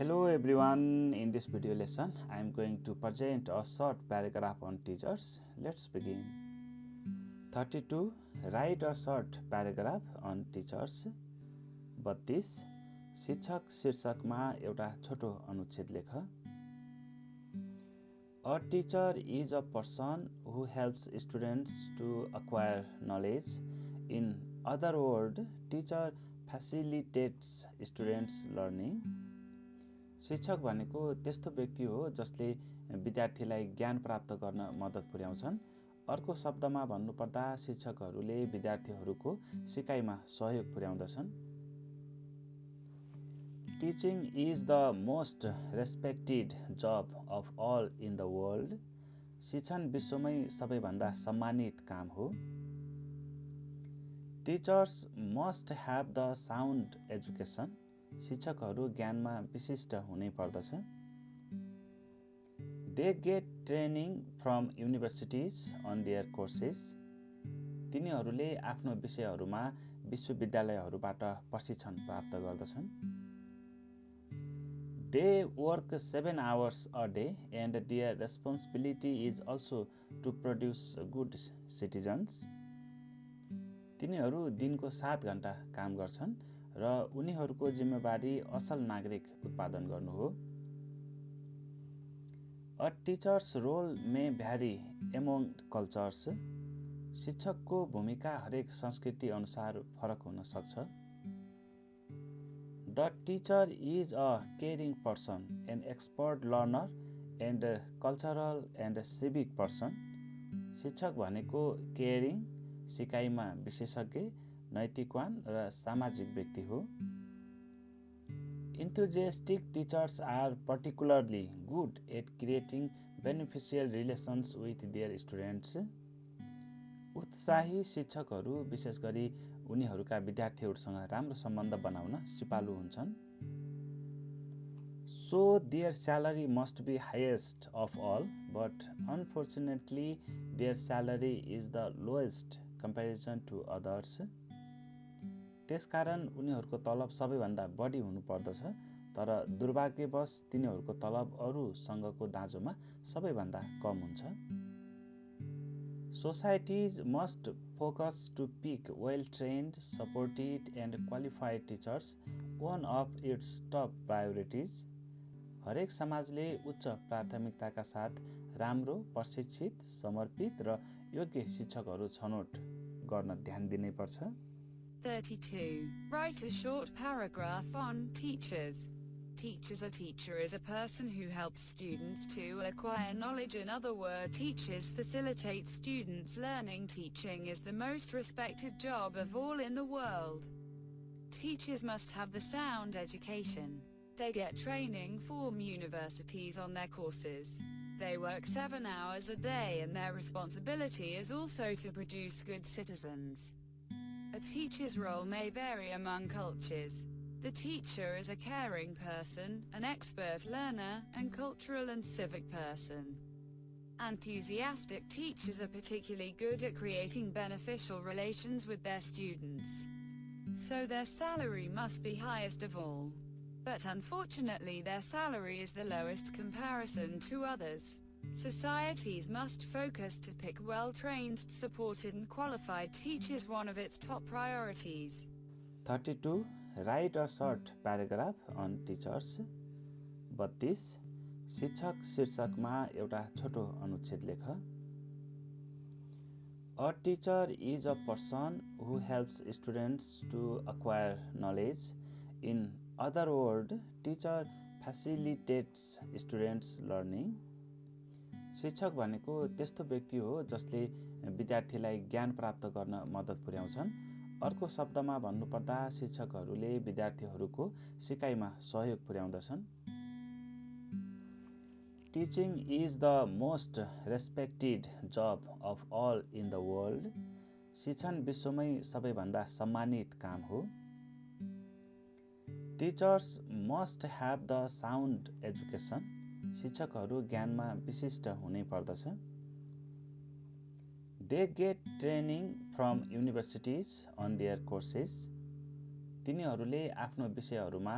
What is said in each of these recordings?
Hello everyone, in this video lesson I am going to present a short paragraph on teachers. Let's begin. 32. Write a short paragraph on teachers. 32. शिक्षक शीर्षकमा एउटा छोटो अनुच्छेद लेख. A teacher is a person who helps students to acquire knowledge. In other words, teacher facilitates students' learning. शिक्षक भनेको त्यस्तो व्यक्ति हो जसले विद्यार्थीलाई ज्ञान प्राप्त गर्न मद्दत पुर्याउँछन्. अर्को शब्दमा भन्नुपर्दा शिक्षकहरूले विद्यार्थीहरूको सिकाइमा सहयोग पुर्याउँदछन्. Teaching is the most respected job of all in the world. शिक्षण विश्वमै सबैभन्दा सम्मानित काम हो. Teachers must have the sound education. शिक्षकहरू ज्ञानमा विशिष्ट हुनै पर्दछ. They get training from universities on their courses. तिनीहरूले आफ्नो विषयहरूमा विश्वविद्यालयहरूबाट प्रशिक्षण प्राप्त गर्दछन्. They work 7 hours a day and their responsibility is also to produce good citizens. तिनीहरू दिनको 7 घण्टा काम गर्छन् र उनीहरूको जिम्मेवारी असल नागरिक उत्पादन गर्नु हो. A teacher's role may vary among cultures. शिक्षकको भूमिका हरेक संस्कृति अनुसार फरक हुन सक्छ. The teacher is a caring person, an expert learner and a cultural and civic person. शिक्षक भनेको केयरिङ, सिकाइमा विशेषज्ञ, नैतिकवान र सामाजिक व्यक्ति हो. Enthusiastic teachers are particularly good at creating beneficial relations with their students. उत्साही शिक्षकहरू विशेष गरी उनीहरूका विद्यार्थीहरूसँग राम्रो सम्बन्ध बनाउन सिपालु हुन्छन्. So their salary must be highest of all, but unfortunately their salary is the lowest comparison to others. त्यसकारण उनीहरूको तलब सबैभन्दा बढी हुनुपर्दछ, तर दुर्भाग्यवश तिनीहरूको तलब अरूसँगको दाँजोमा सबैभन्दा कम हुन्छ. Societies must focus to pick well-trained, supported and qualified teachers, one of its top priorities. हरेक समाजले उच्च प्राथमिकताका साथ राम्रो, प्रशिक्षित, समर्पित र योग्य शिक्षकहरू छनौट गर्न ध्यान दिनै पर्छ. 32. Write a short paragraph on teachers. A teacher is a person who helps students to acquire knowledge. In other words, teachers facilitate students' learning. Teaching is the most respected job of all in the world. Teachers must have the sound education. They get training from universities on their courses. They work 7 hours a day and their responsibility is also to produce good citizens. A teacher's role may vary among cultures. The teacher is a caring person, an expert learner, and cultural and civic person. Enthusiastic teachers are particularly good at creating beneficial relations with their students. So their salary must be highest of all. But unfortunately their salary is the lowest comparison to others. Societies must focus to pick well-trained, supported and qualified teachers, one of its top priorities. 32. Write a short paragraph on teachers. 32. शिक्षक शीर्षकमा एउटा छोटो अनुच्छेद लेख. A teacher is a person who helps students to acquire knowledge. In other words, teacher facilitates students' learning. शिक्षक भनेको त्यस्तो व्यक्ति हो जसले विद्यार्थीलाई ज्ञान प्राप्त गर्न मद्दत पुर्याउँछन्. अर्को शब्दमा भन्नुपर्दा शिक्षकहरूले विद्यार्थीहरूको सिकाइमा सहयोग पुर्याउँदछन्. Teaching is the most respected job of all in the world. शिक्षण विश्वमै सबैभन्दा सम्मानित काम हो. Teachers must have the sound education. शिक्षकहरू ज्ञानमा विशिष्ट हुनै पर्दछ. They get training from universities on their courses. तिनीहरूले आफ्नो विषयहरूमा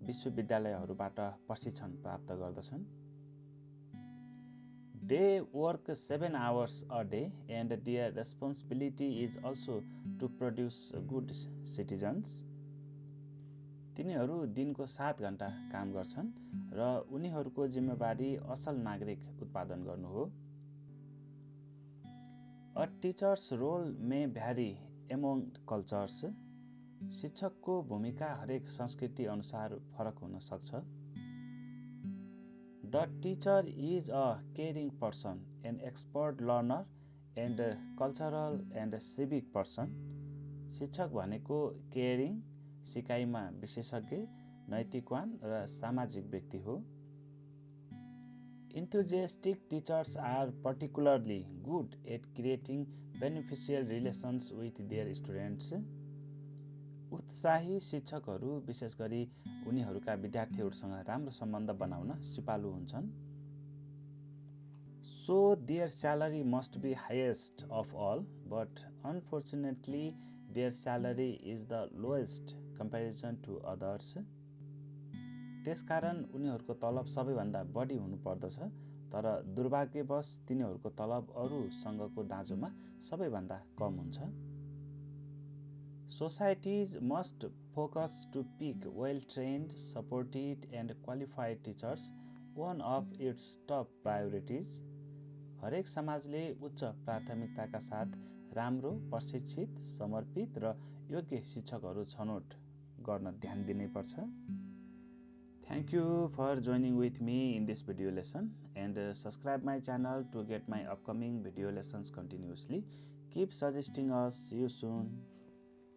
विश्वविद्यालयहरूबाट प्रशिक्षण प्राप्त गर्दछन्। They work 7 hours a day and their responsibility is also to produce good citizens. तिनीहरू दिनको 7 घण्टा काम गर्छन् र उनीहरूको जिम्मेवारी असल नागरिक उत्पादन गर्नु हो। A teacher's role may vary among cultures. शिक्षकको भूमिका हरेक संस्कृति अनुसार फरक हुन सक्छ। The teacher is a caring person, an expert learner, and a cultural and civic person. शिक्षक भनेको केयरिङ, सिकाइमा विशेषज्ञ, नैतिकवान र सामाजिक व्यक्ति हो। Enthusiastic teachers are particularly good at creating beneficial relations with their students. उत्साही शिक्षकहरू विशेष गरी उनीहरूका विद्यार्थीहरूसँग राम्रो सम्बन्ध बनाउन सिपालु हुन्छन्। So their salary must be highest of all, but unfortunately their salary is the lowest comparison to others. त्यसकारण उनीहरूको तलब सबैभन्दा बढी हुनुपर्दछ, तर दुर्भाग्यवश तिनीहरूको तलब अरूसँगको दाँजोमा सबैभन्दा कम हुन्छ। Societies must focus to pick well-trained, supported and qualified teachers, one of its top priorities. हरेक समाजले उच्च प्राथमिकताका साथ राम्रो, प्रशिक्षित, समर्पित र योग्य शिक्षकहरू छनौट गर्न ध्यान दिनैपर्छ। Thank you for joining with me in this video lesson and subscribe my channel to get my upcoming video lessons continuously. Keep suggesting us. See you soon.